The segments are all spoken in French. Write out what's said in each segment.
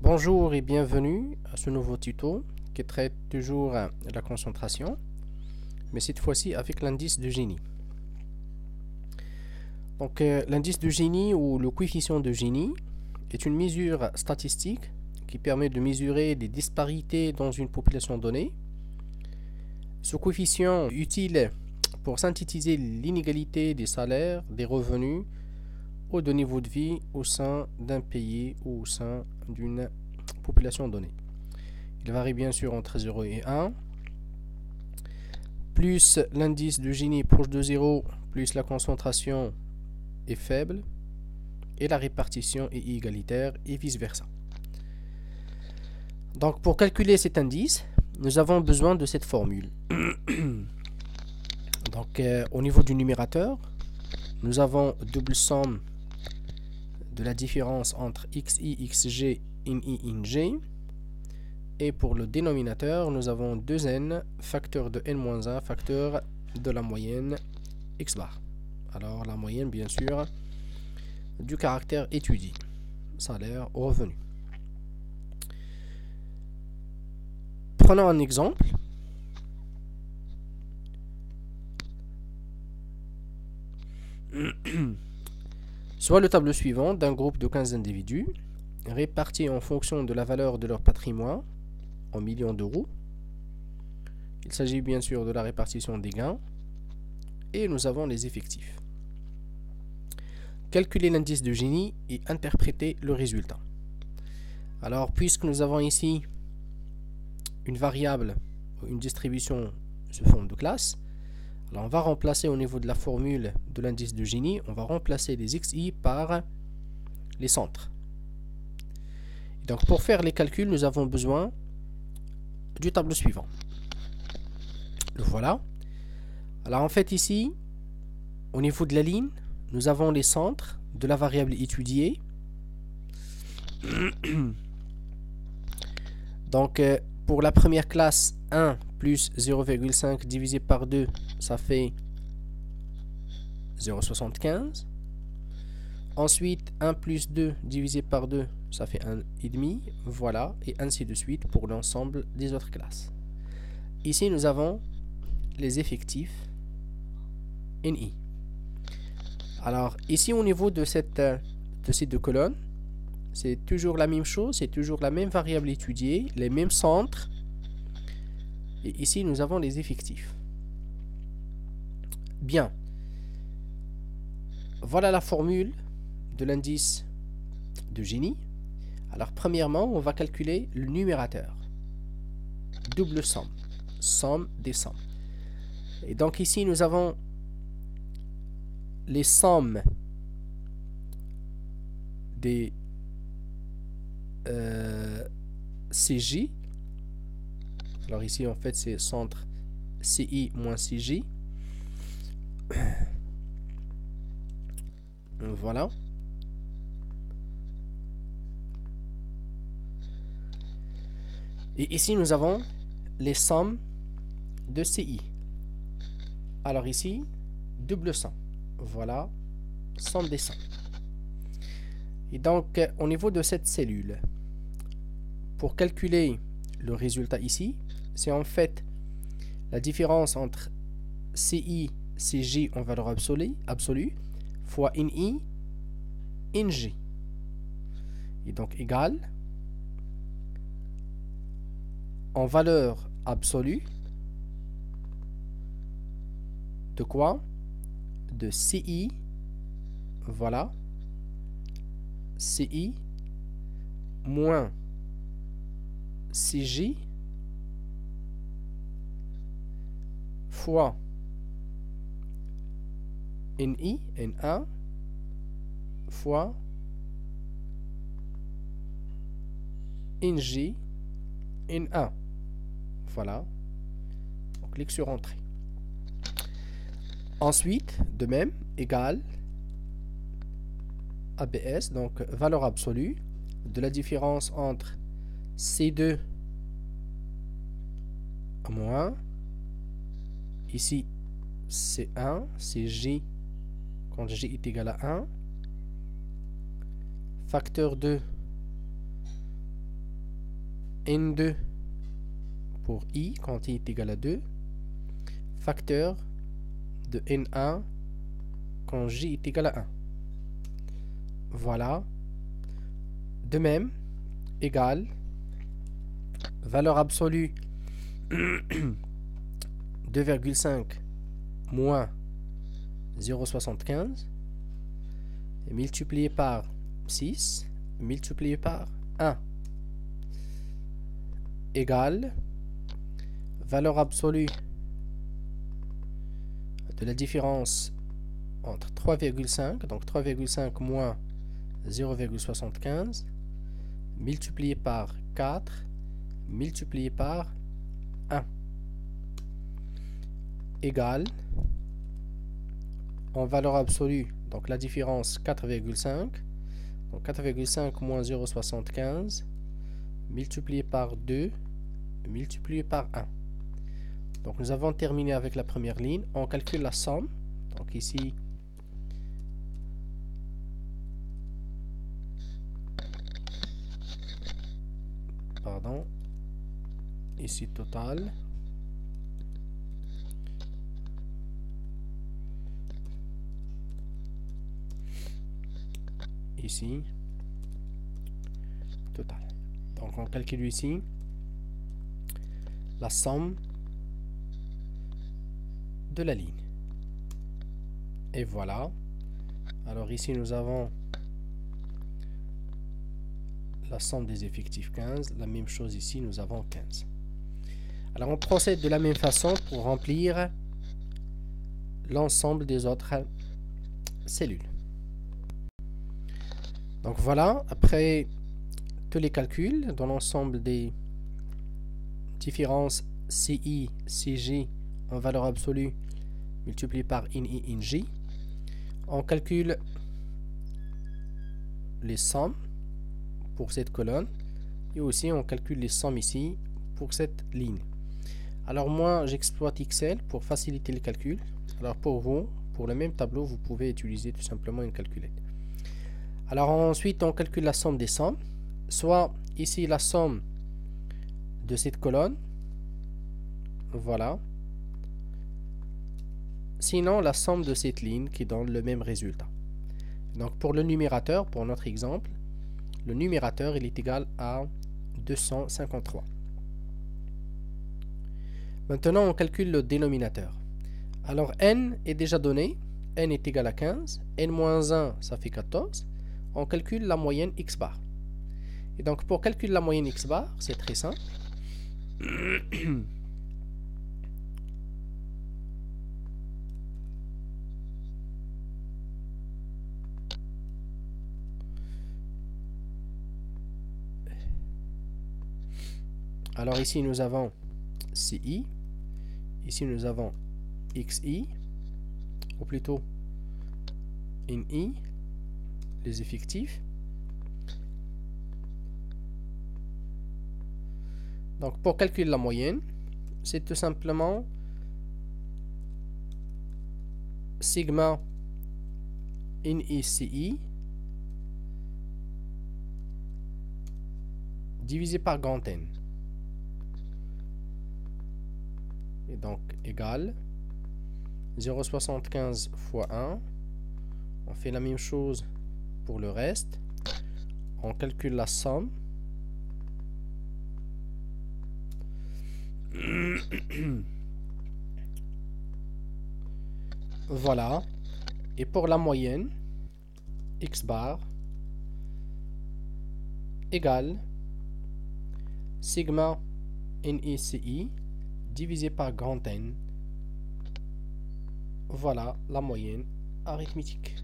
Bonjour et bienvenue à ce nouveau tuto qui traite toujours la concentration, mais cette fois-ci avec l'indice de Gini. Donc l'indice de Gini ou le coefficient de Gini est une mesure statistique qui permet de mesurer les disparités dans une population donnée. Ce coefficient est utile pour synthétiser l'inégalité des salaires, des revenus ou de niveau de vie au sein d'un pays ou au sein d'une population donnée. Il varie bien sûr entre 0 et 1. Plus l'indice de Gini est proche de 0, plus la concentration est faible et la répartition est égalitaire et vice-versa. Donc pour calculer cet indice, nous avons besoin de cette formule. Donc au niveau du numérateur, nous avons double somme de la différence entre xi, xg, ni, ing. Et pour le dénominateur, nous avons 2n, facteur de n-1, facteur de la moyenne x bar. Alors la moyenne, bien sûr, du caractère étudié, salaire au revenu. Prenons un exemple. Soit le tableau suivant d'un groupe de 15 individus, répartis en fonction de la valeur de leur patrimoine, en millions d'euros. Il s'agit bien sûr de la répartition des gains. Et nous avons les effectifs. Calculer l'indice de Gini et interpréter le résultat. Alors, puisque nous avons ici une variable, une distribution sous forme de classe, alors on va remplacer au niveau de la formule de l'indice de Gini, on va remplacer les xi par les centres. Et donc, pour faire les calculs, nous avons besoin du tableau suivant. Le voilà. Alors en fait ici, au niveau de la ligne, nous avons les centres de la variable étudiée. Donc pour la première classe, 1 plus 0,5 divisé par 2, ça fait 0,75. Ensuite, 1 plus 2 divisé par 2, ça fait 1,5. Voilà, et ainsi de suite pour l'ensemble des autres classes. Ici, nous avons les effectifs NI. Alors, ici, au niveau de ces deux colonnes, c'est toujours la même chose, c'est toujours la même variable étudiée, les mêmes centres. Et ici, nous avons les effectifs. Bien. Voilà la formule de l'indice de Gini. Alors, premièrement, on va calculer le numérateur. Double somme. Somme des sommes. Et donc, ici, nous avons les sommes des CJ. Alors ici, en fait, c'est centre CI moins CJ. Voilà. Et ici, nous avons les sommes de CI. Alors ici, double somme. Voilà, somme des sommes. Et donc, au niveau de cette cellule, pour calculer le résultat ici, c'est en fait la différence entre CI, CJ en valeur absolue fois NI, NG. Et donc, égal en valeur absolue de quoi? De CI, voilà, CI moins CJ fois NI, NA, fois NG, NA. Voilà. On clique sur Entrée. Ensuite, de même, égal ABS, donc valeur absolue de la différence entre C2 moins, ici C1, CJ, quand J est égal à 1, facteur 2 N2 pour I quand I est égal à 2, facteur de N1 quand J est égal à 1. Voilà. De même, égal, valeur absolue 2,5 moins 0,75 et multiplié par 6 multiplié par 1 égale valeur absolue de la différence entre 3,5, donc 3,5 moins 0,75 multiplié par 4 multiplié par 1 égale, en valeur absolue, donc la différence 4,5, donc 4,5 moins 0,75 multiplié par 2 multiplié par 1. Donc nous avons terminé avec la première ligne. On calcule la somme. Donc ici, pardon, ici total. Ici, total. Donc on calcule ici la somme de la ligne. Et voilà. Alors ici nous avons la somme des effectifs 15. La même chose ici, nous avons 15. Alors on procède de la même façon pour remplir l'ensemble des autres cellules. Donc voilà, après tous les calculs dans l'ensemble des différences CI, CJ en valeur absolue multiplié par INI, INJ, on calcule les sommes pour cette colonne et aussi on calcule les sommes ici pour cette ligne. Alors moi j'exploite Excel pour faciliter le calcul. Alors pour vous, pour le même tableau, vous pouvez utiliser tout simplement une calculette. Alors ensuite on calcule la somme des sommes, soit ici la somme de cette colonne, voilà, sinon la somme de cette ligne qui donne le même résultat. Donc pour le numérateur, pour notre exemple, le numérateur il est égal à 253. Maintenant on calcule le dénominateur. Alors n est déjà donné, n est égal à 15, n-1 ça fait 14. On calcule la moyenne x bar. Et donc pour calculer la moyenne x bar, c'est très simple. Alors ici nous avons CI, ici nous avons XI, ou plutôt INI, les effectifs. Donc pour calculer la moyenne, c'est tout simplement sigma INI-CI divisé par grand N. Et donc égal 0,75 fois 1. On fait la même chose pour le reste. On calcule la somme. Voilà. Et pour la moyenne, x bar égale sigma NICI divisé par grand N. Voilà la moyenne arithmétique.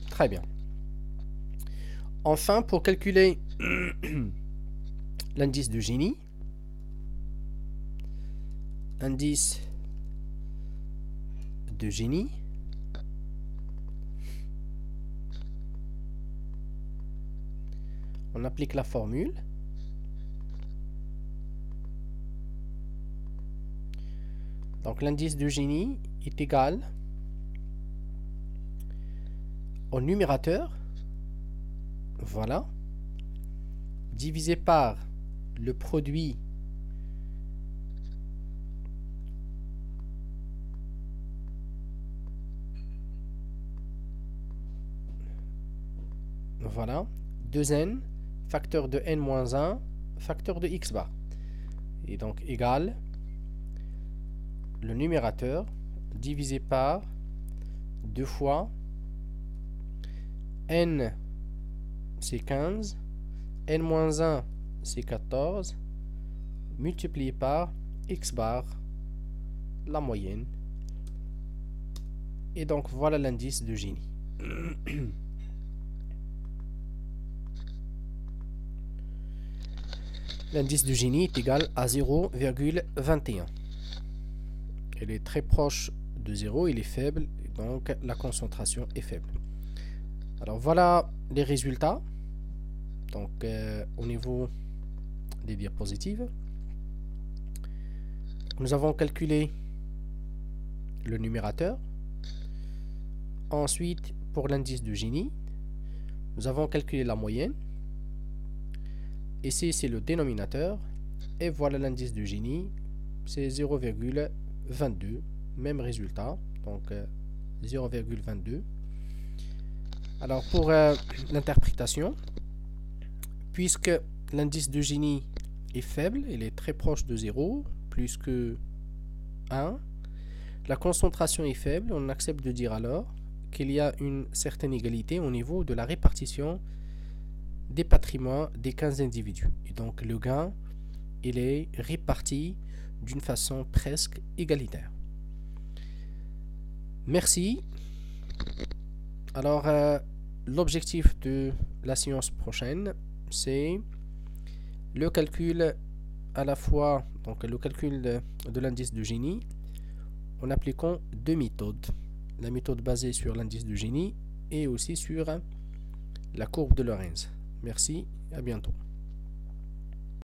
Très bien. Enfin, pour calculer l'indice de Gini, indice de Gini, On applique la formule. Donc l'indice de Gini est égal au numérateur, voilà, divisé par le produit voilà, 2n, facteur de n moins 1, facteur de x bar. Et donc égal le numérateur divisé par 2 fois n c'est 15, n moins 1 c'est 14, multiplié par x bar, la moyenne. Et donc voilà l'indice de Gini. L'indice de Gini est égal à 0,21. Il est très proche de 0, il est faible, donc la concentration est faible. Alors voilà les résultats. Donc au niveau des diapositives, nous avons calculé le numérateur. Ensuite, pour l'indice de Gini, nous avons calculé la moyenne. Ici, c'est le dénominateur. Et voilà l'indice de Gini, c'est 0,22. Même résultat, donc 0,22. Alors pour l'interprétation, puisque l'indice de Gini est faible, il est très proche de 0, plus que 1, la concentration est faible, on accepte de dire alors qu'il y a une certaine égalité au niveau de la répartition des patrimoines des 15 individus. Et donc le gain, il est réparti d'une façon presque égalitaire. Merci. Alors, l'objectif de la séance prochaine, c'est le calcul à la fois, donc le calcul de l'indice de Gini en appliquant deux méthodes. La méthode basée sur l'indice de Gini et aussi sur la courbe de Lorenz. Merci, à bientôt.